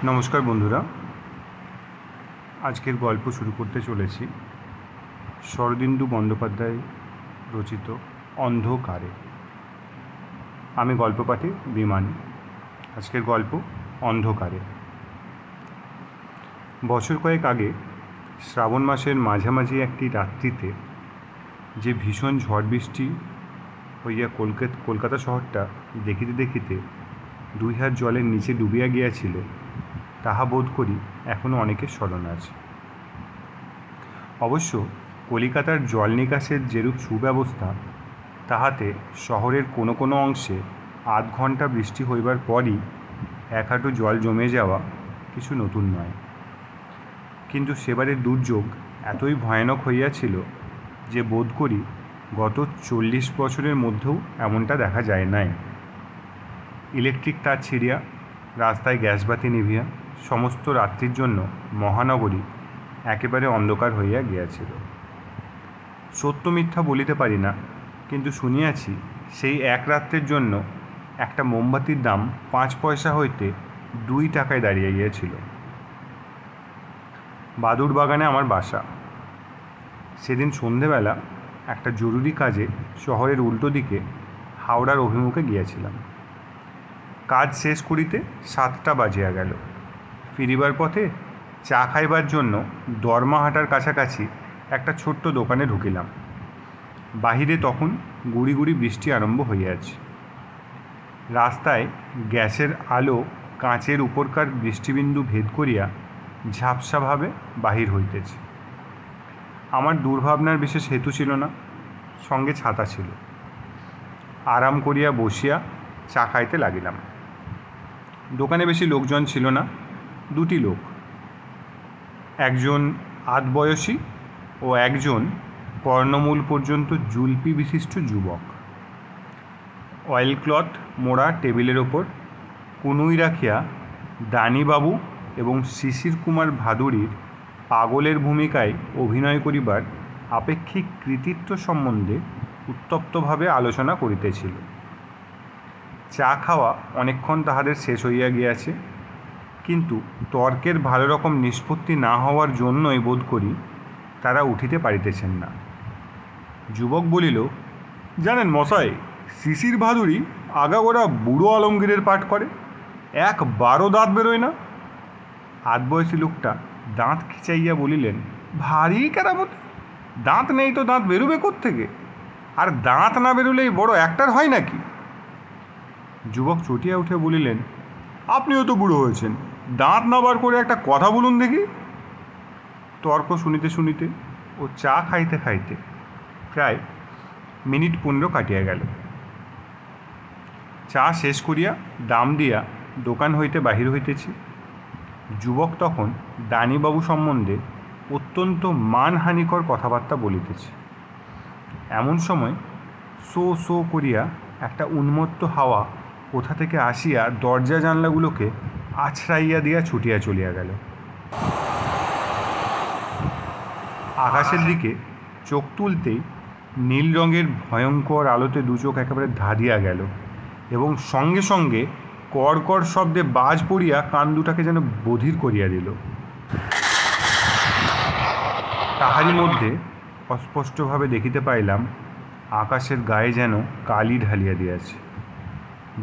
নমস্কার বন্ধুরা, আজকের গল্প শুরু করতে চলেছি শরদিন্দু বন্দ্যোপাধ্যায় রচিত অন্ধকারে। আমি গল্প পাঠে বিমান। আজকের গল্প অন্ধকারে। বছর কয়েক আগে শ্রাবণ মাসের মাঝামাঝি একটি রাত্রিতে যে ভীষণ ঝড় বৃষ্টি হইয়া কলকাতা শহরটা দেখিতে দেখিতে 2 হাত জলের নিচে ডুবিয়া গিয়াছিল, তাহা বোধ করি এখনও অনেকের স্মরণ আছে। অবশ্য কলিকাতার জল নিকাশের যেরূপ সুব্যবস্থা, তাহাতে শহরের কোনো কোনো অংশে আধ ঘণ্টা বৃষ্টি হইবার পরই 1 হাঁটু জল জমে যাওয়া কিছু নতুন নয়। কিন্তু সেবারের দুর্যোগ এতই ভয়ানক হইয়াছিল যে বোধ করি গত 40 বছরের মধ্যেও এমনটা দেখা যায় নাই। ইলেকট্রিক তার ছিঁড়িয়া, রাস্তায় গ্যাসবাতি নিভিয়া সমস্ত রাত্রির জন্য মহানগরী একেবারে অন্ধকার হইয়া গিয়াছিল। সত্য মিথ্যা বলিতে পারি না, কিন্তু শুনিয়াছি সেই এক রাত্রের জন্য একটা মোমবাতির দাম 5 পয়সা হইতে 2 টাকায় দাঁড়িয়ে গিয়েছিল। বাদুর বাগানে আমার বাসা। সেদিন সন্ধেবেলা একটা জরুরি কাজে শহরের উল্টো দিকে হাওড়ার অভিমুখে গিয়াছিলাম। কাজ শেষ করিতে 7টা বাজিয়া গেল। ফিরিবার পথে চা খাইবার জন্য দরমাহাটার কাছাকাছি একটা ছোট্ট দোকানে ঢুকিলাম। বাহিরে তখন গুড়ি গুড়ি বৃষ্টি আরম্ভ হইয়াছে। রাস্তায় গ্যাসের আলো কাঁচের উপরকার বৃষ্টিবিন্দু ভেদ করিয়া ঝাপসাভাবে বাহির হইতেছে। আমার দুর্ভাবনার বিশেষ হেতু ছিল না, সঙ্গে ছাতা ছিল। আরাম করিয়া বসিয়া চা খাইতে লাগিলাম। দোকানে বেশি লোকজন ছিল না, 2টি লোক, একজন আধবয়সী ও একজন কর্ণমূল পর্যন্ত জুলপি বিশিষ্ট যুবক। অয়েল ক্লথ মোড়া টেবিলের ওপর কুনুই রাখিয়া দানিবাবু এবং শিশির কুমার ভাদুড়ির পাগলের ভূমিকায় অভিনয় করিবার আপেক্ষিক কৃতিত্ব সম্বন্ধে উত্তপ্তভাবে আলোচনা করিতেছিল। চা খাওয়া অনেকক্ষণ তাহাদের শেষ হইয়া গিয়াছে, কিন্তু তর্কের ভালো রকম নিষ্পত্তি না হওয়ার জন্যই বোধ করি তারা উঠিতে পারিতেছেন না। যুবক বলিল, জানেন মশাই, শিশির ভাদুড়ি আগাগোড়া বুড়ো আলমগীরের পাঠ করে, একবারও দাঁত বেরোয় না। আধবয়সী লোকটা দাঁত খিচাইয়া বলিলেন, ভারী কেরামতি, দাঁত নেই তো দাঁত বেরোবে কোত্থেকে? আর দাঁত না বেরোলেই বড় অ্যাক্টর হয় নাকি? যুবক চটিয়া উঠে বলিলেন, আপনিও তো বুড়ো হয়েছেন, দাঁত না বার করে একটা কথা বলুন দেখি। তর্ক শুনিতে শুনিতে ও চা খাইতে খাইতে প্রায় মিনিট 15 কাটিয়া গেল। চা শেষ করিয়া দাম দিয়া দোকান হইতে বাহির হইতেছি। যুবক তখন দানিবাবু সম্বন্ধে অত্যন্ত মানহানিকর কথাবার্তা বলিতেছে। এমন সময় শো শো করিয়া একটা উন্মত্ত হাওয়া কোথা থেকে আসিয়া দরজা জানলাগুলোকে আছড়াইয়া দিয়া ছুটিয়া চলিয়া গেল। আকাশের দিকে চোখ তুলতেই নীল রঙের ভয়ঙ্কর আলোতে 2 চোখ একেবারে ধাঁধিয়া গেল এবং সঙ্গে সঙ্গে কড়কড় শব্দে বাজ পড়িয়া কান দুটাকে যেন বধির করিয়া দিল। তাহারই মধ্যে অস্পষ্টভাবে দেখিতে পাইলাম আকাশের গায়ে যেন কালি ঢালিয়া দিয়াছে।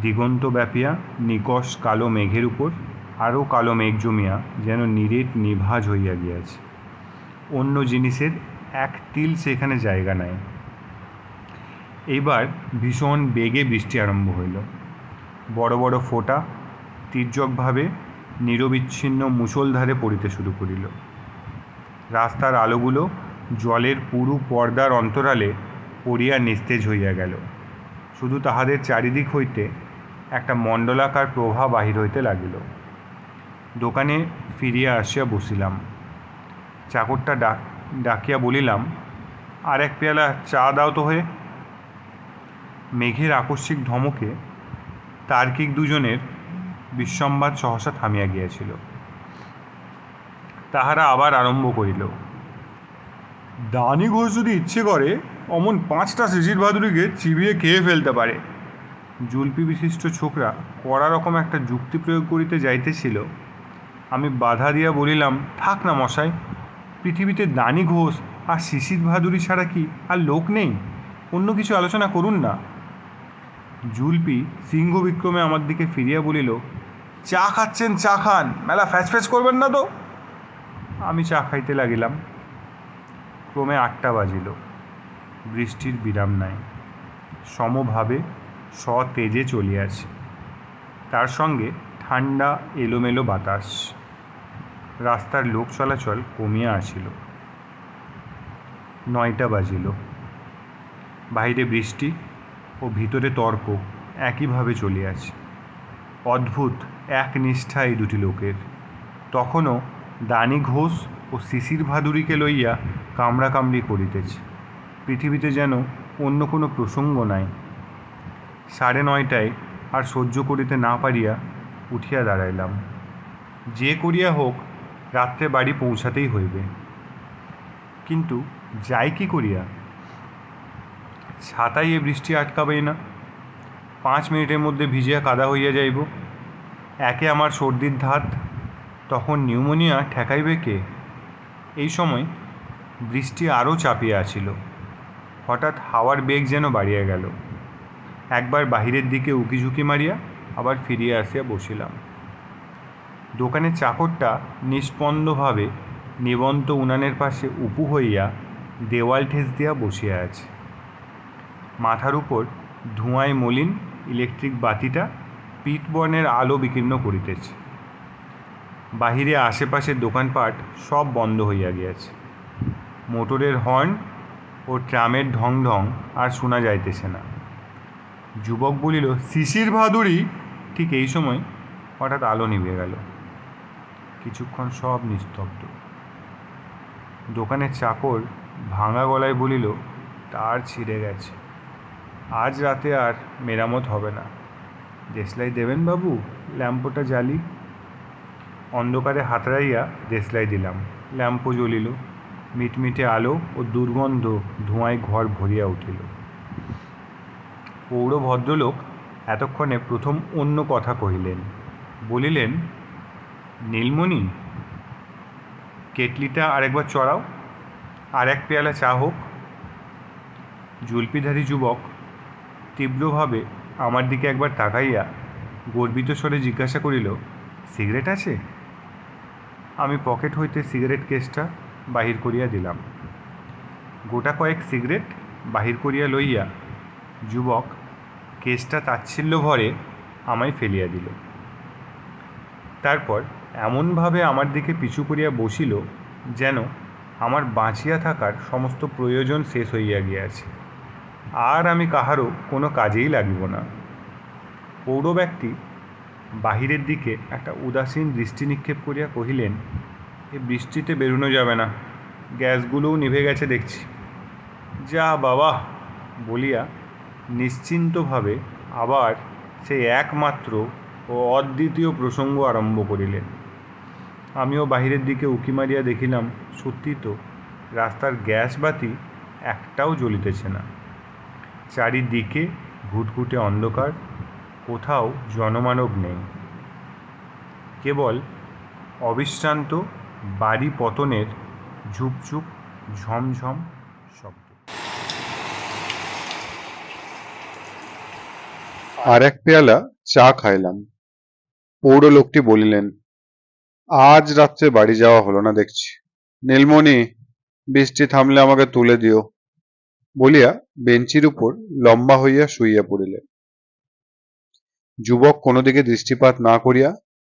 দিগন্ত ব্যাপিয়া নিকষ কালো মেঘের উপর আরও কালো মেঘ জমিয়া যেন নিরেট নিভাজ হইয়া গিয়াছে। অন্য জিনিসের এক তিল সেখানে জায়গা নাই। এইবার ভীষণ বেগে বৃষ্টি আরম্ভ হইল। বড় বড় ফোঁটা তির্যকভাবে নিরবিচ্ছিন্ন মুষলধারে পড়িতে শুরু করিল। রাস্তার আলোগুলো জলের পুরু পর্দার অন্তরালে পড়িয়া নিস্তেজ হইয়া গেল। শুধু তাহাদের চারিদিক হইতে একটা মণ্ডলাকার প্রভা বাহির হইতে লাগিল। দোকানে ফিরিয়া আসিয়া বসিলাম। চাকরটা ডাকিয়া বলিলাম, আর 1 পেয়ালা চা দাও তো হয়ে। মেঘের আকস্মিক ধমকে তার্কিক দুজনের বিসম্বাদ সহসা থামিয়া গিয়াছিল। তাহারা আবার আরম্ভ করিল, দানি ঘোষ যদি ইচ্ছে করে অমন 5টা শিশির ভাদুড়িকে চিবিয়ে খেয়ে ফেলতে পারে। জুলপি বিশিষ্ট ছোকরা কড়া রকম একটা যুক্তি প্রয়োগ করিতে যাইতেছিল, আমি বাধা দিয়া বলিলাম, থাক না মশাই, পৃথিবীতে দানি ঘোষ আর শিশির ভাদুরী ছাড়া কি আর লোক নেই? অন্য কিছু আলোচনা করুন না। জুলপি সিংহ বিক্রমে আমার দিকে ফিরিয়া বলিল, চা খাচ্ছেন চা খান, মেলা ফ্যাচ ফ্যাচ করবেন না তো। আমি চা খাইতে লাগিলাম। ক্রমে 8টা বাজিল। বৃষ্টির বিরাম নাই, সমভাবে সতেজে চলিয়াছে। তার সঙ্গে ঠান্ডা এলোমেলো বাতাস। রাস্তার লোক চলাচল কমিয়া আসিল। 9টা বাজিল। বাইরে বৃষ্টি ও ভিতরে তর্ক একইভাবে চলিয়াছে। অদ্ভুত একনিষ্ঠা এই দুটি লোকের। তখনও দানি ঘোষ ও শিশির ভাদুরীকে লইয়া কামড়াকামড়ি করিতেছে। পৃথিবীতে যেন অন্য কোনো প্রসঙ্গ নাই। 9:30টায় আর সহ্য করিতে না পারিয়া উঠিয়া দাঁড়াইলাম। যে করিয়া হোক রাত্রে বাড়ি পৌঁছাতেই হইবে। কিন্তু যাই কি করিয়া? ছাতাই এ বৃষ্টি আটকাবেই না। 5 মিনিটের মধ্যে ভিজিয়া কাদা হইয়া যাইব। একে আমার সর্দির ধাত, তখন নিউমোনিয়া ঠেকাইবে কে? এই সময় বৃষ্টি আরও চাপিয়া আছিল। হঠাৎ হাওয়ার বেগ যেন বাড়িয়া গেল। একবার বাহিরের দিকে উকিঝুঁকি মারিয়া আবার ফিরিয়া আসিয়া বসিলাম। দোকানের চাকরটা নিস্পন্দভাবে নিবন্ত উনানের পাশে উপু হইয়া দেওয়াল ঠেস দিয়া বসিয়া আছে। মাথার উপর ধোঁয়ায় মলিন ইলেকট্রিক বাতিটা পীতবর্ণের আলো বিকীর্ণ করিতেছে। বাহিরে আশেপাশের দোকানপাট সব বন্ধ হইয়া গিয়াছে। মোটরের হর্ন ও ট্রামের ঢং ঢং আর শোনা যাইতেছে না। যুবক বলিল, শিশির ভাদুরী। ঠিক এই সময় হঠাৎ আলো নিভে গেল। কিছুক্ষণ সব নিস্তব্ধ। দোকানের চাকর ভাঙা গলায় বলিল, তার ছিঁড়ে গেছে, আজ রাতে আর মেরামত হবে না। দেশলাই দেবেন বাবু? ল্যাম্পটা জ্বালি। অন্ধকারে হাতড়াইয়া দেশলাই দিলাম। ল্যাম্পও জ্বলিল। মিটমিটে আলো ও দুর্গন্ধ ধোঁয়ায় ঘর ভরিয়া উঠিল। পৌর ভদ্রলোক এতক্ষণে প্রথম অন্য কথা কহিলেন। বলিলেন, নীলমণি, কেটলিটা আরেকবার চড়াও, আর এক পেয়ালা চা হোক। জুলপিধারী যুবক তীব্রভাবে আমার দিকে একবার তাকাইয়া গর্বিত স্বরে জিজ্ঞাসা করিল, সিগারেট আছে? আমি পকেট হইতে সিগারেট কেসটা বাহির করিয়া দিলাম। গোটা কয়েক সিগারেট বাহির করিয়া লইয়া যুবক কেসটা তাচ্ছিল্য ভরে আমায় ফেলিয়া দিল। তারপর এমনভাবে আমার দিকে পিছু করিয়া বসিল যেন আমার বাঁচিয়া থাকার সমস্ত প্রয়োজন শেষ হইয়া গিয়াছে, আর আমি কাহারও কোনো কাজেই লাগিব না। পৌর ব্যক্তি বাহিরের দিকে একটা উদাসীন দৃষ্টি নিক্ষেপ করিয়া কহিলেন, এ বৃষ্টিতে বেরোনো যাবে না, গ্যাসগুলোও নিভে গেছে দেখছি। যা বাবা বলিয়া নিশ্চিন্তভাবে আবার সেই একমাত্র ও অদ্বিতীয় প্রসঙ্গ আরম্ভ করিলেন। আমিও বাহিরের দিকে উঁকি মারিয়া দেখিলাম, সত্যি তো রাস্তার গ্যাস বাতি একটাও জ্বলিতেছে না। চারিদিকে ঘুটঘুটে অন্ধকার, কোথাও জনমানব নেই। কেবল অবিশ্রান্ত বাড়ি পতনের ঝুপঝুপ ঝমঝম শব্দ। আর এক পেয়ালা চা খাইলাম। পৌর লোকটি বলিলেন, আজ রাত্রে বাড়ি যাওয়া হলো না দেখছি। নীলমণি, বৃষ্টি থামলে আমাকে তুলে দিও বলিয়া বেঞ্চির উপর লম্বা হইয়া শুইয়া পড়িলেন। যুবক কোনো দিকে দৃষ্টিপাত না করিয়া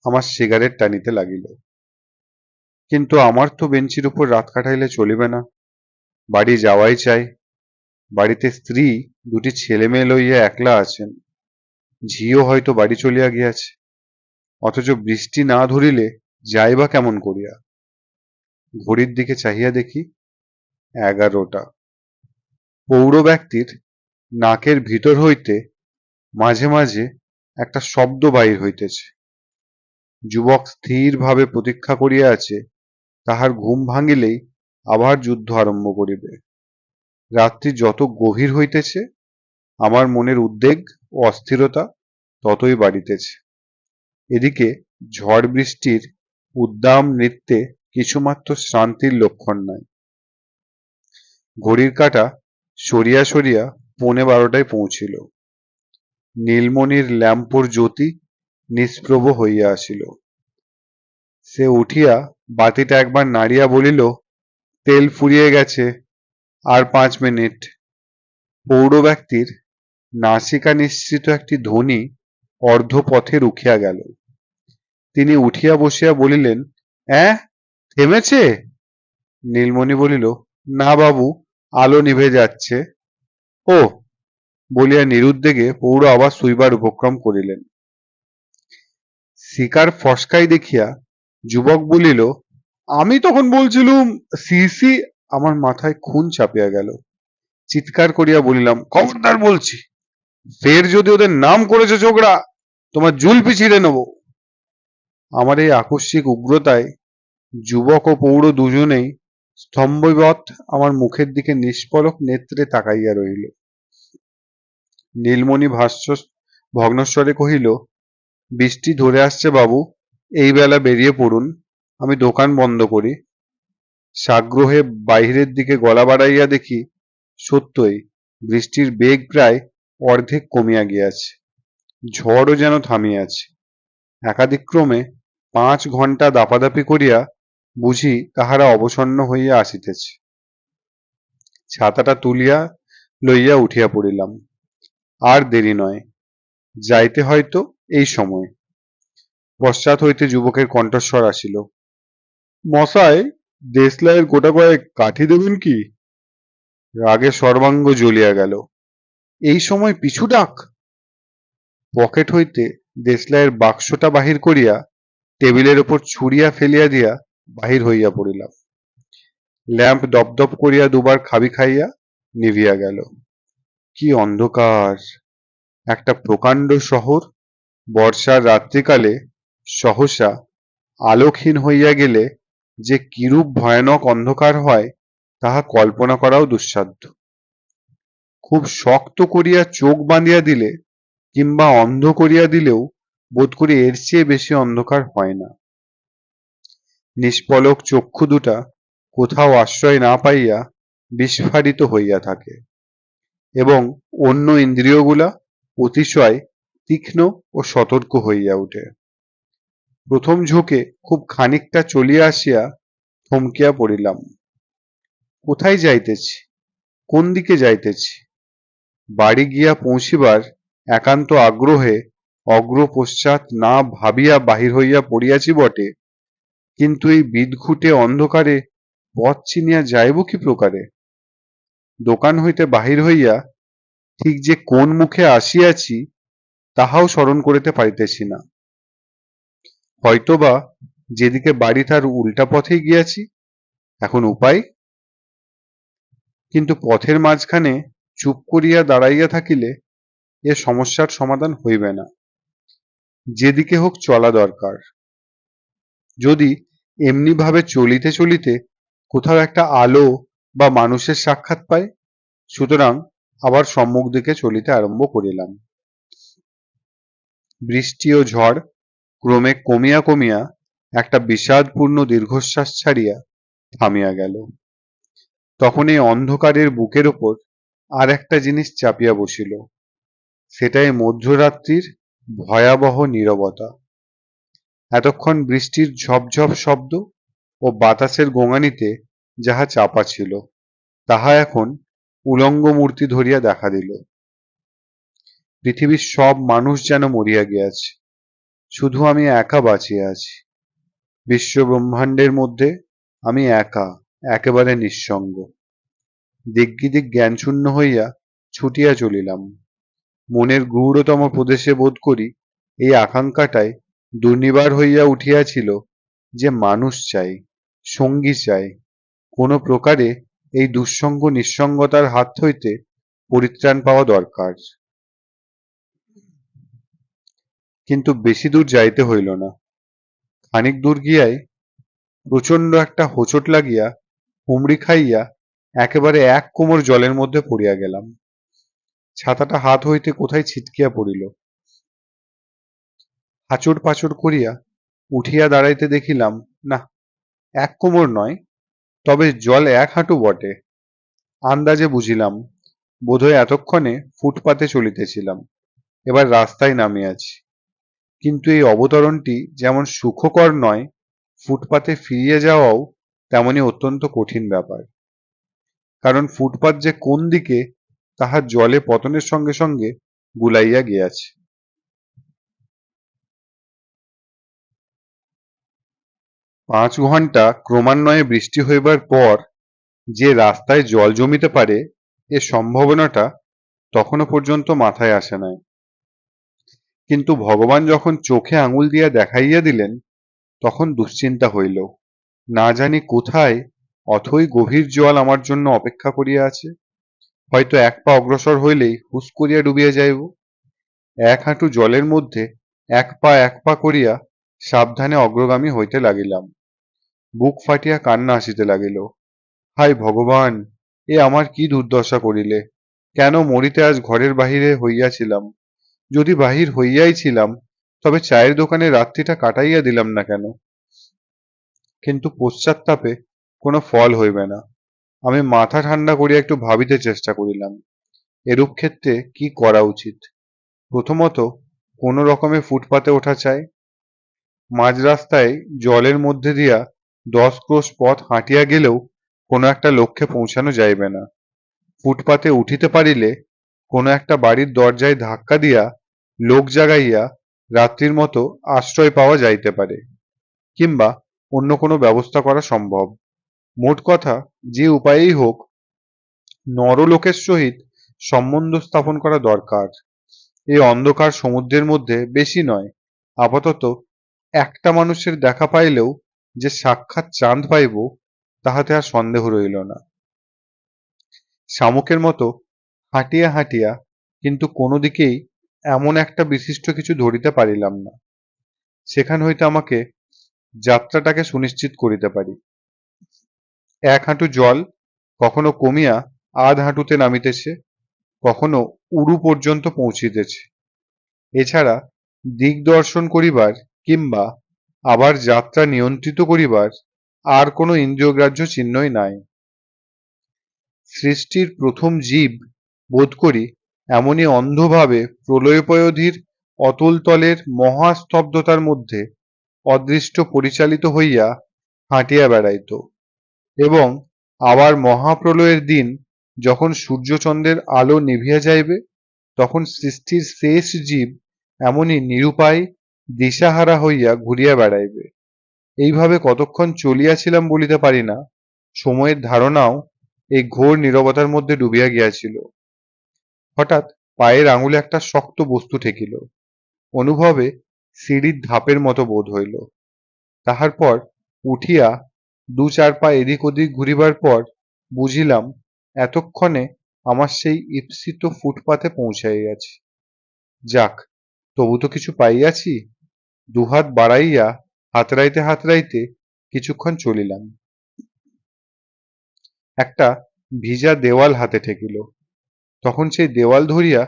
আমার সিগারেট টানিতে লাগিল। কিন্তু আমার তো বেঞ্চির উপর রাত কাটাইলে চলিবে না, বাড়ি যাওয়াই চাই। বাড়িতে স্ত্রী, দুটি ছেলে মেয়ে লইয়া একলা আছেন। ঝিও হয়তো বাড়ি চলিয়া গিয়াছে। অথচ বৃষ্টি না ধরিলে যাই বা কেমন করিয়া? ঘড়ির দিকে চাহিয়া দেখি 11টা। পৌর ব্যক্তির নাকের ভিতর হইতে মাঝে মাঝে একটা শব্দ বাহির হইতেছে। যুবক স্থিরভাবে প্রতীক্ষা করিয়া আছে, তাহার ঘুম ভাঙিলেই আবার যুদ্ধ আরম্ভ করিবে। রাত্রি যত গভীর হইতেছে, আমার মনের উদ্বেগ ও অস্থিরতা ততই বাড়িতেছে। এদিকে ঝড় বৃষ্টির উদ্দাম নৃত্যে কিছুমাত্র শ্রান্তির লক্ষণ নাই। ঘড়ির কাঁটা সরিয়া সরিয়া 11:15টায় পৌঁছিল। নীলমণির ল্যাম্পোর জ্যোতি নিষ্প্রভ হইয়া আসিল। সে উঠিয়া বাতিটা একবার নাড়িয়া বলিল, তেল ফুরিয়ে গেছে, আর 5 মিনিট। পৌর ব্যক্তির নাসিকা নিঃসৃত একটি ধ্বনি অর্ধপথে রুখিয়া গেল। তিনি উঠিয়া বসিয়া বলিলেন, অ্যাঁ, থেমেছে? নীলমণি বলিল, না বাবু, আলো নিভে যাচ্ছে। ও, বলিয়া নিরুদ্বেগে পৌর আবার শুইবার উপক্রম করিলেন। শিকার ফসকাই দেখিয়া যুবক বলিল, আমি তখন বলছিলুম সিসি। আমার মাথায় খুন চাপিয়া গেল। চিৎকার করিয়া বলিলাম, খবরদার বলছি, ফের যদি ওদের নাম করেছে ছোকরা, তোমার জুলপি ছিঁড়ে নেব। আমার এই আকস্মিক উগ্রতায় যুবক ও পৌর দুজনেই স্তম্ভবৎ আমার মুখের দিকে নিষ্পলক নেত্রে তাকাইয়া রহিল। নীলমণি ভগ্নস্বরে কহিল, বৃষ্টি ধরে আসছে বাবু, এই বেলা বেরিয়ে পড়ুন, আমি দোকান বন্ধ করি। সাগ্রহে বাহিরের দিকে গলা বাড়াইয়া দেখি, সত্যই বৃষ্টির বেগ প্রায় অর্ধেক কমিয়া গিয়াছে। ঝড়ও যেন থামিয়াছে। একাদিক্রমে 5 ঘণ্টা দাপাদাপি করিয়া বুঝি তাহারা অবসন্ন হইয়া আসিতেছে। ছাতাটা তুলিয়া লইয়া উঠিয়া পড়িলাম। আর দেরি নয়, যাইতে হয়তো এই সময়। পশ্চাৎ হইতে যুবকের কণ্ঠস্বর আসিল, মশাই, দেশলাইয়ের গোটা কয়েক কাঠি দেবেন কি? রাগে সর্বাঙ্গ জ্বলিয়া গেল। এই সময় পিছু ডাক! পকেট হইতে দেশলাইয়ের বাক্সটা বাহির করিয়া টেবিলের উপর ছুঁড়িয়া ফেলিয়া দিয়া বাহির হইয়া পড়িলাম। ল্যাম্প দপদপ করিয়া দুবার খাবি খাইয়া নিভিয়া গেল। কি অন্ধকার! একটা প্রকাণ্ড শহর বর্ষার রাত্রিকালে সহসা আলোকহীন হইয়া গেলে যে কিরূপ ভয়ানক অন্ধকার হয়, তাহা কল্পনা করাও দুঃসাধ্য। খুব শক্ত করিয়া চোখ বাঁধিয়া দিলে কিংবা অন্ধ করিয়া দিলেও বোধ করি এর চেয়ে বেশি অন্ধকার হয় না। নিষ্পলক চক্ষু দুটা কোথাও আশ্রয় না পাইয়া বিস্ফারিত হইয়া থাকে এবং অন্য ইন্দ্রিয়গুলা অতিশয় তীক্ষ্ণ ও সতর্ক হইয়া ওঠে। প্রথম ঝোঁকে খুব খানিকটা চলিয়া আসিয়া থমকিয়া পড়িলাম। কোথায় যাইতেছি? কোন দিকে যাইতেছি? বাড়ি গিয়া পৌঁছিবার একান্ত আগ্রহে অগ্র পশ্চাৎ না ভাবিয়া বাহির হইয়া পড়িয়াছি বটে, কিন্তু এই বিদঘুটে অন্ধকারে পথ চিনিয়া যাইব কি প্রকারে? দোকান হইতে বাহির হইয়া ঠিক যে কোন মুখে আসিয়াছি তাহাও স্মরণ করিতে পারিতেছি না। হয়তোবা যেদিকে বাড়ি তার উল্টা পথেই গিয়াছি। এখন উপায়? কিন্তু পথের মাঝখানে চুপ করিয়া দাঁড়াইয়া থাকিলে এ সমস্যার সমাধান হইবে না। যেদিকে হোক চলা দরকার। যদি এমনি ভাবে চলিতে চলিতে কোথাও একটা আলো বা মানুষের সাক্ষাৎ পাই, সুতরাং আবার সম্মুখ দিকে চলিতে আরম্ভ করিলাম। বৃষ্টি ও ঝড় ক্রমে কমিয়া কমিয়া একটা বিষাদপূর্ণ দীর্ঘশ্বাস ছাড়িয়া থামিয়া গেল। তখন এই অন্ধকারের বুকের ওপর আর একটা জিনিস চাপিয়া বসিল, সেটাই মধ্যরাত্রির ভয়াবহ নীরবতা। এতক্ষণ বৃষ্টির ঝপঝপ শব্দ ও বাতাসের গোঙানিতে যাহা চাপা ছিল, তাহা এখন উলঙ্গ মূর্তি ধরিয়া দেখা দিল। পৃথিবীর সব মানুষ যেন মরিয়া গিয়াছে, শুধু আমি একা বাঁচিয়া আছি। বিশ্ব ব্রহ্মাণ্ডের মধ্যে আমি একা, একেবারে নিঃসঙ্গ। দিগ্বিদিক জ্ঞানশূন্য হইয়া ছুটিয়া চলিলাম। মনের গূঢ়তম প্রদেশে বোধ করি এই আকাঙ্ক্ষাটাই দুর্নিবার হইয়া উঠিয়াছিল যে মানুষ চাই, সঙ্গী চাই, কোনো প্রকারে এই দুঃসঙ্গ নিঃসঙ্গতার হাত হইতে পরিত্রাণ পাওয়া দরকার। কিন্তু বেশি দূর যাইতে হইল না। খানিক দূর গিয়াই প্রচণ্ড একটা হোঁচট লাগিয়া হুমড়ি খাইয়া একেবারে এক কোমর জলের মধ্যে পড়িয়া গেলাম। ছাতাটা হাত হইতে কোথায় ছিটকিয়া পড়িল। হাঁচড় পাঁচড় করিয়া উঠিয়া দাঁড়াইতে দেখিলাম, না, 1 কোমর নয়, তবে জল 1 হাঁটু বটে। আন্দাজে বুঝিলাম, বোধহয় এতক্ষণে ফুটপাতে চলিতেছিলাম, এবার রাস্তায় নামিয়াছি। কিন্তু এই অবতরণটি যেমন সুখকর নয়, ফুটপাতে ফিরিয়া যাওয়াও তেমনি অত্যন্ত কঠিন ব্যাপার। কারণ ফুটপাত যে কোন দিকে তাহা জলে পতনের সঙ্গে সঙ্গে গুলাইয়া গিয়াছে। 5 ঘণ্টা ক্রমান্বয়ে বৃষ্টি হইবার পর যে রাস্তায় জল জমিতে পারে, এ সম্ভাবনাটা তখনো পর্যন্ত মাথায় আসে নাই। কিন্তু ভগবান যখন চোখে আঙুল দিয়া দেখাইয়া দিলেন, তখন দুশ্চিন্তা হইল। না জানি কোথায় অথই গভীর জল আমার জন্য অপেক্ষা করিয়া আছে। হয়তো 1 পা অগ্রসর হইলেই হুস করিয়া ডুবিয়া যাইব। 1 হাঁটু জলের মধ্যে 1 পা করিয়া সাবধানে অগ্রগামী হইতে লাগিলাম। বুক ফাটিয়া কান্না আসিতে লাগিল। হায় ভগবান, এ আমার কি দুর্দশা করিলে! কেন মরিতে আজ ঘরের বাহিরে হইয়াছিলাম? যদি বাহির হইয়াই ছিলাম, তবে চায়ের দোকানে রাত্রিটা কাটাইয়া দিলাম না কেন? কিন্তু পশ্চাত্তাপে কোনো ফল হইবে না। আমি মাথা ঠান্ডা করিয়া একটু ভাবিতে চেষ্টা করিলাম, এরূপ ক্ষেত্রে কি করা উচিত। প্রথমত, কোনো রকমে ফুটপাতে ওঠা চাই। মাঝ রাস্তায় জলের মধ্যে দিয়া 10 ক্রোশ পথ হাঁটিয়া গেলেও কোনো একটা লক্ষ্যে পৌঁছানো যাইবে না। ফুটপাতে উঠিতে পারিলে কোনো একটা বাড়ির দরজায় ধাক্কা দিয়া লোক জাগাইয়া রাত্রির মতো আশ্রয় পাওয়া যাইতে পারে, কিংবা অন্য কোনো ব্যবস্থা করা সম্ভব। মোট কথা, যে উপায়েই হোক নরলোকের সহিত সম্বন্ধ স্থাপন করা দরকার। এই অন্ধকার সমুদ্রের মধ্যে বেশি নয়, আপাতত একটা মানুষের দেখা পাইলেও যে সাক্ষাৎ চাঁদ পাইব, তাহাতে আর সন্দেহ রইল না। শামুকের মতো হাঁটিয়া হাঁটিয়া কিন্তু কোনো দিকেই এমন একটা বিশিষ্ট কিছু ধরিতে পারিলাম না, সেখান হইতে আমাকে যাত্রাটাকে সুনিশ্চিত করিতে পারি। 1 হাঁটু জল কখনো কমিয়া আধ হাঁটুতে নামিতেছে, কখনো উরু পর্যন্ত পৌঁছিতেছে। এছাড়া দিগদর্শন করিবার কিংবা আবার যাত্রা নিয়ন্ত্রিত করিবার আর কোনো ইন্দ্রিয়গ্রাহ্য চিহ্নই নাই। সৃষ্টির প্রথম জীব বোধ করি এমনি অন্ধভাবে প্রলয়পয়োধির অতল তলের মহাস্তব্ধতার মধ্যে অদৃষ্ট পরিচালিত হইয়া হাঁটিয়া বেড়াইত, এবং আবার মহাপ্রলয়ের দিন যখন সূর্যচন্দ্রের আলো নিভিয়া যাইবে, তখন সৃষ্টির শেষ জীব এমনি নিরুপায় দিশাহারা হইয়া ঘুরিয়া বেড়াইবে। এইভাবে কতক্ষণ চলিয়াছিলাম বলিতে পারি না, সময়ের ধারণাও এই ঘোর নীরবতার মধ্যে ডুবিয়া গিয়াছিল। হঠাৎ পায়ের আঙুলে একটা শক্ত বস্তু ঠেকিল, অনুভবে সিঁড়ির ধাপের মতো বোধ হইল। তাহার পর উঠিয়া 2-4 পা এদিক ওদিক ঘুরিবার পর বুঝিলাম, এতক্ষণে আমার সেই ঈপ্সিত ফুটপাতে পৌঁছাইয়াছি। যাক, তবু তো কিছু পাইয়াছি। দুহাত বাড়াইয়া হাতড়াইতে হাতড়াইতে কিছুক্ষণ চলিলাম। একটা ভিজা দেওয়াল হাতে ঠেকিল, তখন সেই দেওয়াল ধরিয়া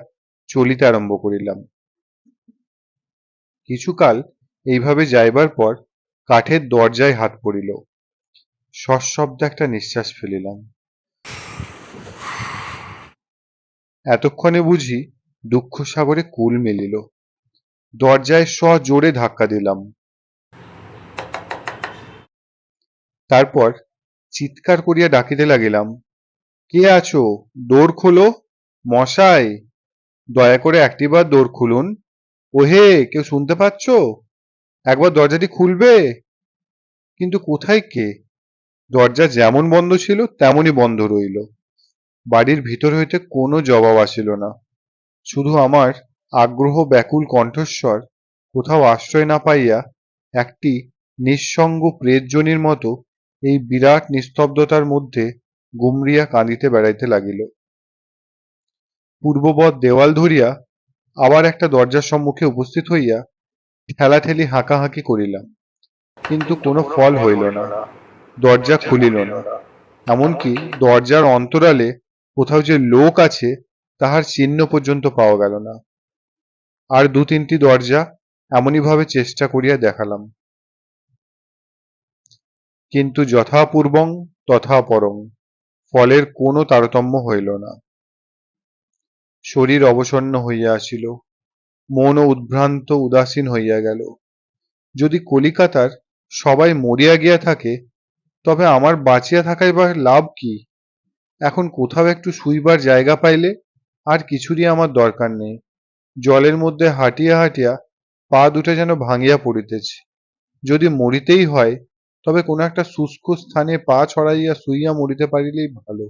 চলিতে আরম্ভ করিলাম। কিছুকাল এইভাবে যাইবার পর কাঠের দরজায় হাত পড়িল। সশব্দে একটা নিঃশ্বাস ফেলিলাম। এতক্ষণে বুঝি দুঃখসাগরে কূল মিলিল। দরজায় সজোরে ধাক্কা দিলাম। তারপর চিৎকার করিয়া ডাকিতে লাগিলাম, কে আছো? দোর খোলো, মশাই, দয়া করে একটিবার দোর খুলুন। ওহে, কেউ শুনতে পাচ্ছ? একবার দরজাটি খুলবে? কিন্তু কোথায় কে? দরজা যেমন বন্ধ ছিল তেমনি বন্ধ রইল। বাড়ির ভিতর হইতে কোনো জবাব আসিল না। শুধু আমার আগ্রহ ব্যাকুল কণ্ঠস্বর কোথাও আশ্রয় না পাইয়া একটি নিঃসঙ্গ প্রেতজনির মতো এই বিরাট নিস্তব্ধতার মধ্যে গুমরিয়া কাঁদিতে বেড়াইতে লাগিল। পূর্ববৎ দেওয়াল ধরিয়া আবার একটা দরজার সম্মুখে উপস্থিত হইয়া ঠেলাঠেলি হাঁকাহাঁকি করিলাম, কিন্তু কোনো ফল হইল না। দরজা খুলিল না। এমনকি দরজার অন্তরালে কোথাও যে লোক আছে তাহার চিহ্ন পর্যন্ত পাওয়া গেল না। আর 2-3টি দরজা এমনি ভাবে চেষ্টা করিয়া দেখালাম, কিন্তু যথা পূর্বং তথা পরং, ফলের কোনো তারতম্য হইল না। শরীর অবসন্ন হইয়া আসিল, মনও উদ্ভ্রান্ত উদাসীন হইয়া গেল। যদি কলিকাতার সবাই মরিয়া গিয়া থাকে, তবে আমার বাঁচিয়া থাকাই বা লাভ কি? এখন কোথাও একটু শুইবার জায়গা পাইলে আর কিছুরই আমার দরকার নেই। জলের মধ্যে হাঁটিয়া হাঁটিয়া পা দুটা যেন ভাঙিয়া পড়িতেছে। যদি মরিতেই হয়, তবে কোনো একটা শুষ্ক স্থানে পা ছড়াইয়া শুইয়া মরিতে পারিলেই ভালো।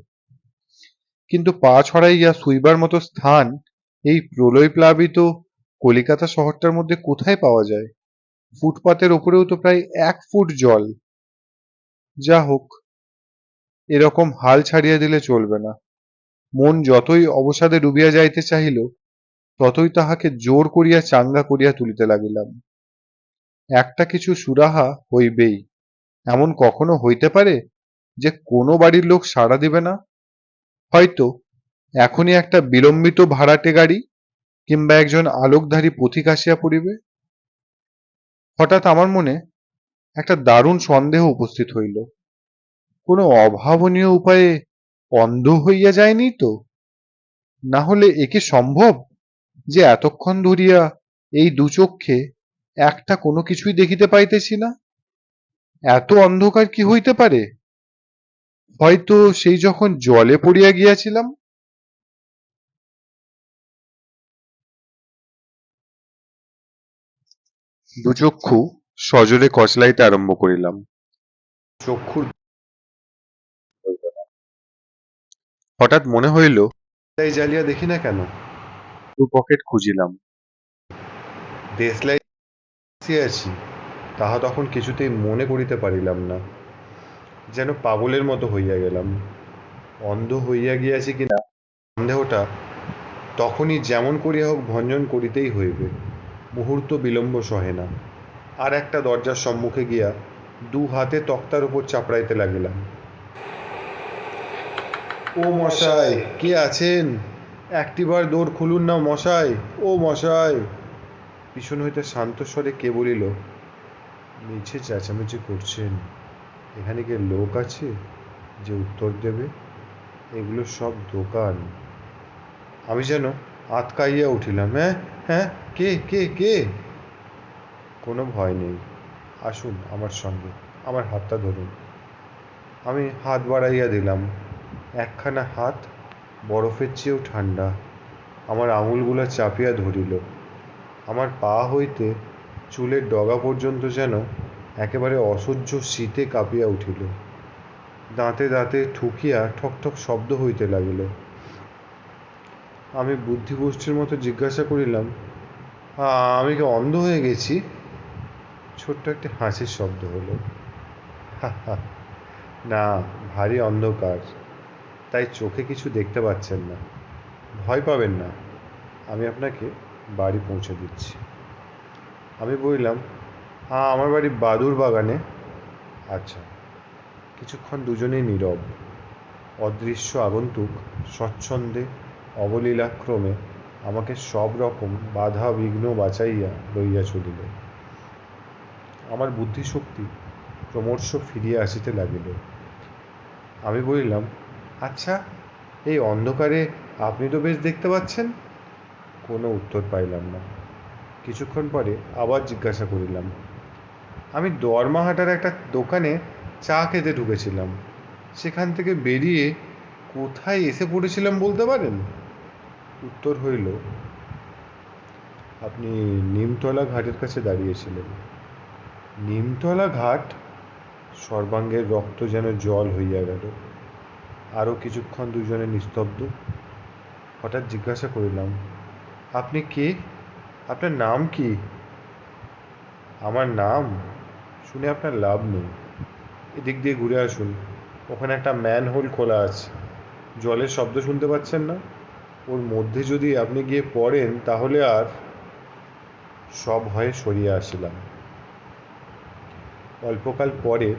কিন্তু পা ছড়াইয়া শুইবার মতো স্থান এই প্রলয়প্লাবিত কলিকাতা শহরটার মধ্যে কোথায় পাওয়া যায়? ফুটপাতের ওপরেও তো প্রায় 1 ফুট জল। যা হোক, এরকম হাল ছাড়িয়া দিলে চলবে না। মন যতই অবসাদে ডুবিয়া যাইতে চাহিল, ততই তাহাকে জোর করিয়া চাঙ্গা করিয়া তুলিতে লাগিলাম। একটা কিছু সুরাহা হইবেই। এমন কখনো হইতে পারে যে কোনো বাড়ির লোক সাড়া দিবে না? হয়তো এখনই একটা বিলম্বিত ভাড়াটে গাড়ি কিংবা একজন আলোকধারী পথিক আসিয়া পড়িবে। হঠাৎ আমার মনে একটা দারুণ সন্দেহ উপস্থিত হইল। কোনো অভাবনীয় উপায়ে অন্ধ হইয়া যায়নি তো? না হলে এ কি সম্ভব যে এতক্ষণ ধরিয়া এই দুচক্ষে একটা কোনো কিছুই দেখিতে পাইতেছি না? এত অন্ধকার কি হইতে পারে? হয়তো সেই যখন জলে পড়িয়া গিয়াছিলাম। দুচক্ষু সজোরে কচলাইতে আরম্ভ করিলাম। চক্ষুর হঠাৎ মনে হইল, তাই জ্বালিয়া দেখি না কেন? দু পকেট খুঁজিলাম। দেশলাই আছি, তাহা তখন কিছুতেই মনে করিতে পারিলাম না। যেন পাগলের মতো হইয়া গেলাম। অন্ধ হইয়া গিয়াছি কিনা সন্দেহটা তখনই যেমন করিয়া হোক ভঞ্জন করিতেই হইবে। মুহূর্ত বিলম্ব সহে না। আর একটা দরজার সম্মুখে গিয়া 2 হাতে তক্তার উপর চাপড়াইতে লাগিলাম। ও মশাই, কে আছেন? একটিবার দৌড় খুলুন না মশাই, ও মশাই। পিছন হইতে শান্ত স্বরে কে বলিল, নিচে চেঁচামেচি করছেন, এখানে কি লোক আছে যে উত্তর দেবে? এগুলো সব দোকান। আমি যেন আতকাইয়া উঠিলাম। হ্যাঁ হ্যাঁ, কে কে কে? কোনো ভয় নেই, আসুন আমার সঙ্গে, আমার হাতটা ধরুন। আমি হাত বাড়াইয়া দিলাম। একখানা হাত বরফের চেয়েও ঠান্ডা আমার আঙুলগুলা চাপিয়া ধরিল। আমার পা হইতে চুলের ডগা পর্যন্ত যেন একেবারে অসহ্য শীতে কাঁপিয়া উঠিল। দাঁতে দাঁতে ঠুকিয়া ঠক ঠক শব্দ হইতে লাগিল। আমি বুদ্ধিগোষ্ঠীর মতো জিজ্ঞাসা করিলাম, আমি কি অন্ধ হয়ে গেছি? ছোট্ট একটি হাসির শব্দ হলো। হা হা, না, ভারী অন্ধকার, তাই চোখে কিছু দেখতে পাচ্ছেন না। ভয় পাবেন না, আমি আপনাকে বাড়ি পৌঁছে দিচ্ছি। আমি বললাম, আমার বাড়ি বাদুর বাগানে। আচ্ছা। কিছুক্ষণ দুজনেই নীরব। অদৃশ্য আগন্তুক স্বচ্ছন্দে অবলীলাক্রমে আমাকে সব রকম বাধা বিঘ্ন বাঁচাইয়া লইয়া চলিল। আমার বুদ্ধিশক্তি ক্রমশ ফিরিয়া আসিতে লাগিল। আমি বলিলাম, আচ্ছা, এই অন্ধকারে আপনি তো বেশ দেখতে পাচ্ছেন। কোনো উত্তর পাইলাম না। কিছুক্ষণ পরে আবার জিজ্ঞাসা করিলাম, আমি দরমাহাটার একটা দোকানে চা খেতে ঢুকেছিলাম, সেখান থেকে বেরিয়ে কোথায় এসে পড়েছিলাম বলতে পারেন? উত্তর হইল, আপনি নিমতলা ঘাটের কাছে দাঁড়িয়েছিলেন। নিমতলা ঘাট? সর্বাঙ্গের রক্ত যেন জল হইয়া গেল। আরও কিছুক্ষণ দুজনে নিস্তব্ধ। হঠাৎ জিজ্ঞাসা করিলাম, আপনি কে? আপনার নাম কি? আমার নাম শুনে আপনার লাভ নেই। এদিক দিয়ে ঘুরে আসুন, ওখানে একটা ম্যানহোল খোলা আছে, জলের শব্দ শুনতে পাচ্ছেন না? ওর মধ্যে যদি আপনি গিয়ে পড়েন তাহলে আর। সব ভয়ে সরিয়ে আসিলাম। অল্পকাল পরে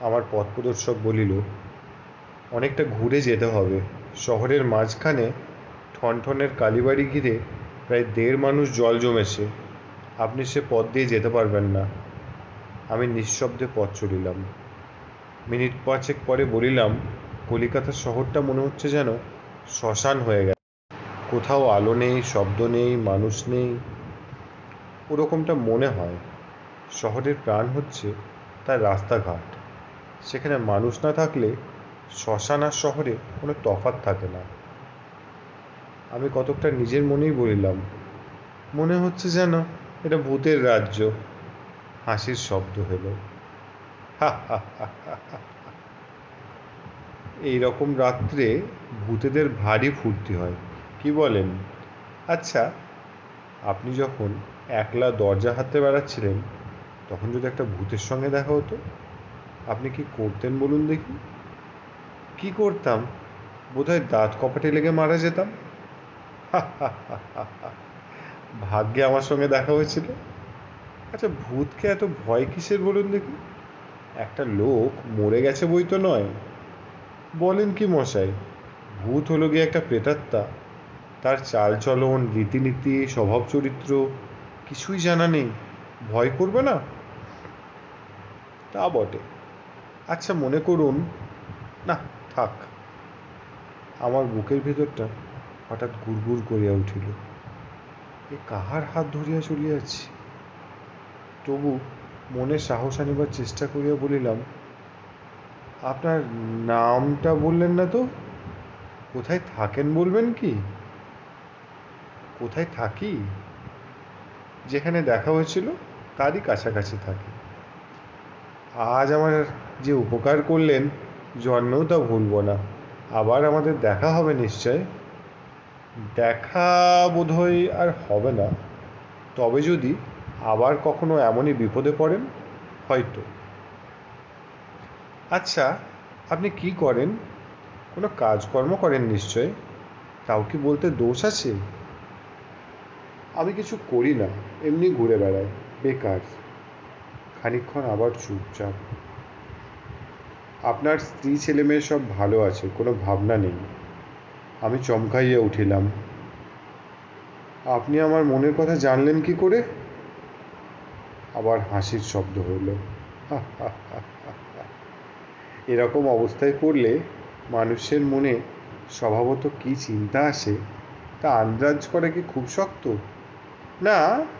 আমার পথপ্রদর্শক বলিল, অনেকটা ঘুরে যেতে হবে। শহরের মাঝখানে ঠনঠনের কালীবাড়ি ঘিরে প্রায় 1.5 মানুষ জল জমেছে, আপনি সে পথ দিয়ে যেতে পারবেন না। আমি নিঃশব্দে পথ চলিলাম। মিনিট পাঁচেক পরে বলিলাম, কলিকাতা শহরটা মনে হচ্ছে যেন শ্মশান হয়ে গেছে। কোথাও আলো নেই, শব্দ নেই, মানুষ নেই। ওরকমটা মনে হয়। শহরের প্রাণ হচ্ছে তার রাস্তাঘাট। সেখানে মানুষ না থাকলে শ্মশান আর শহরে কোনো তফাৎ থাকে না। আমি কতকটা নিজের মনেই বলিলাম, মনে হচ্ছে যেন এটা ভূতের রাজ্য। হাসির শব্দ হলো। হা হা হা হা হা। এইরকম রাত্রে ভূতেদের ভারী ফুর্তি হয়, কি বলেন? আচ্ছা, আপনি যখন একলা দরজা হাতে বেড়াচ্ছিলেন, তখন যদি একটা ভূতের সঙ্গে দেখা হতো, আপনি কি করতেন বলুন দেখি? কি করতাম? বোধহয় দাঁত কপাটে লেগে মারা যেতাম। হা হা হা হা হা। ভাগ্যে আমার সঙ্গে দেখা হয়েছিল। আচ্ছা, ভূতকে এত ভয় কিসের বলুন দেখি? একটা লোক মরে গেছে বই তো নয়। বলেন কি মশাই, ভূত হলো গিয়ে একটা প্রেতাত্মা। তার চালচলন, রীতিনীতি, স্বভাব চরিত্র কিছুই জানা নেই, ভয় করবে না? তা বটে। আচ্ছা, মনে করুন, না, থাক। আমার বুকের ভেতরটা হঠাৎ গুড়গুড় করিয়া উঠিল। এ কাহার হাত ধরিয়া চলিয়াছি? তবু মনে সাহস আনিবার চেষ্টা করিয়া বলিলাম, আপনার নামটা বললেন না তো? কোথায় থাকেন বলবেন কি? কোথায় থাকি? যেখানে দেখা হয়েছিল তারই কাছাকাছি থাকি। আজ আমার যে উপকার করলেন, জন্মেও তা ভুলব না। আবার আমাদের দেখা হবে নিশ্চয়। দেখা বোধহয় আর হবে না, তবে যদি আবার কখনো এমনই বিপদে পড়েন, হয়তো। আচ্ছা, আপনি কি করেন? কোনো কাজকর্ম করেন নিশ্চয়। তাও কি বলতে দোষ আছে? আমি কিছু করি না, এমনি ঘুরে বেড়াই, বেকার। খানিকক্ষণ আবার চুপচাপ। আপনার স্ত্রী ছেলেমেয়ে সব ভালো আছে, কোনো ভাবনা নেই। আমি চমকাইয়া উঠিলাম। আপনি আমার মনের কথা জানলেন কি করে? আবার হাসির শব্দ হইল। হা হা হা হা হা। এরকম অবস্থায় পড়লে মানুষের মনে স্বভাবত কি চিন্তা আসে, তা আন্দাজ করা কি খুব শক্ত? না,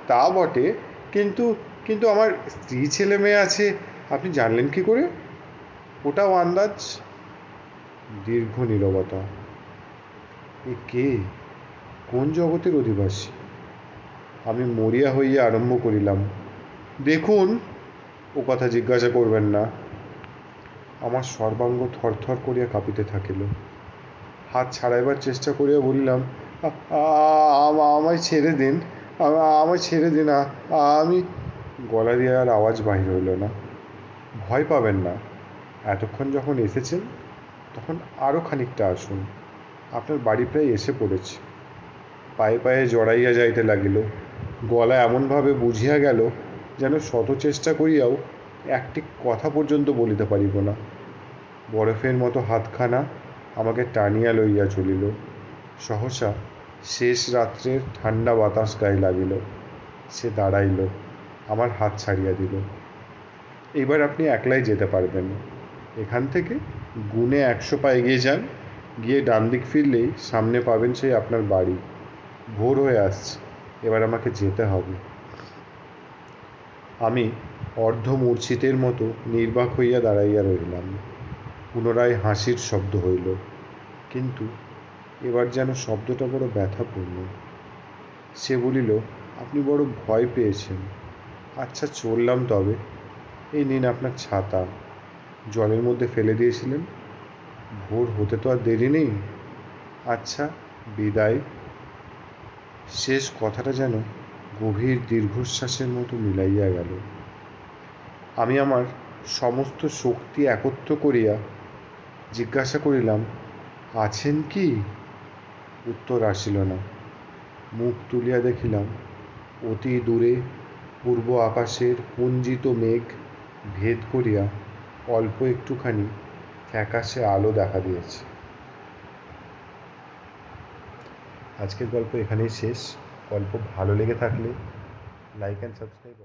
তা বটে, কিন্তু কিন্তু আমার স্ত্রী ছেলে মেয়ে আছে আপনি জানলেন কি করে? ওটাও আন্দাজ। দীর্ঘ নীরবতা। এ কে? কোন জগতের অধিবাসী? আমি মরিয়া হইয়া আরম্ভ করিলাম, দেখুন, ও কথা জিজ্ঞাসা করবেন না। আমার সর্বাঙ্গ থরথর করিয়া কাঁপিতে থাকিল। হাত ছাড়াইবার চেষ্টা করিয়া বলিলাম, আমায় ছেড়ে দিন, আমায় ছেড়ে দিন, আমি। গলা দিয়ে আর আওয়াজ বাহির হইল না। ভয় পাবেন না, এতক্ষণ যখন এসেছেন তখন আরও খানিকটা আসুন। আপনার বাড়ি প্রায় এসে পড়েছে। পায়ে পায়ে জড়াইয়া যাইতে লাগিল। গলা এমনভাবে বুঝিয়া গেল যেন শত চেষ্টা করিয়াও একটি কথা পর্যন্ত বলিতে পারিব না। বরফের মতো হাতখানা আমাকে টানিয়া লইয়া চলিল। সহসা শেষ রাত্রের ঠান্ডা বাতাস গায়ে লাগিল। সে দাঁড়াইল, আমার হাত ছাড়িয়া দিল। এইবার আপনি একলাই যেতে পারবেন। এখান থেকে গুনে 100 পা এগিয়ে যান, গিয়ে ডান দিক ফিরলেই সামনে পাবেন সেই আপনার বাড়ি। ভোর হয়ে আসছে, এবার আমাকে যেতে হবে। আমি অর্ধমূর্ছিতের মতো নির্বাক হইয়া দাঁড়াইয়া রহিলাম। পুনরায় হাসির শব্দ হইল, কিন্তু এবার যেন শব্দটা বড় ব্যথাপূর্ণ। সে বলিল, আপনি বড় ভয় পেয়েছেন। আচ্ছা, চললাম তবে। এই নিন আপনার ছাতা, জলের মধ্যে ফেলে দিয়েছিলেন। ভোর হতে তো আর দেরি নেই। আচ্ছা, বিদায়। শেষ কথাটা যেন গভীর দীর্ঘশ্বাসের মতো মিলাইয়া গেল। আমি আমার সমস্ত শক্তি একত্র করিয়া জিজ্ঞাসা করিলাম, আছেন কি? উত্তর আসিল না। মুখ তুলিয়া দেখিলাম, অতি দূরে পূর্ব আকাশের পুঞ্জিত মেঘ ভেদ করিয়া অল্প একটুখানি ফ্যাকাশে আলো দেখা দিয়েছে। আজকের গল্প এখানেই শেষ। গল্প ভালো লেগে থাকলে লাইক অ্যান্ড সাবস্ক্রাইব।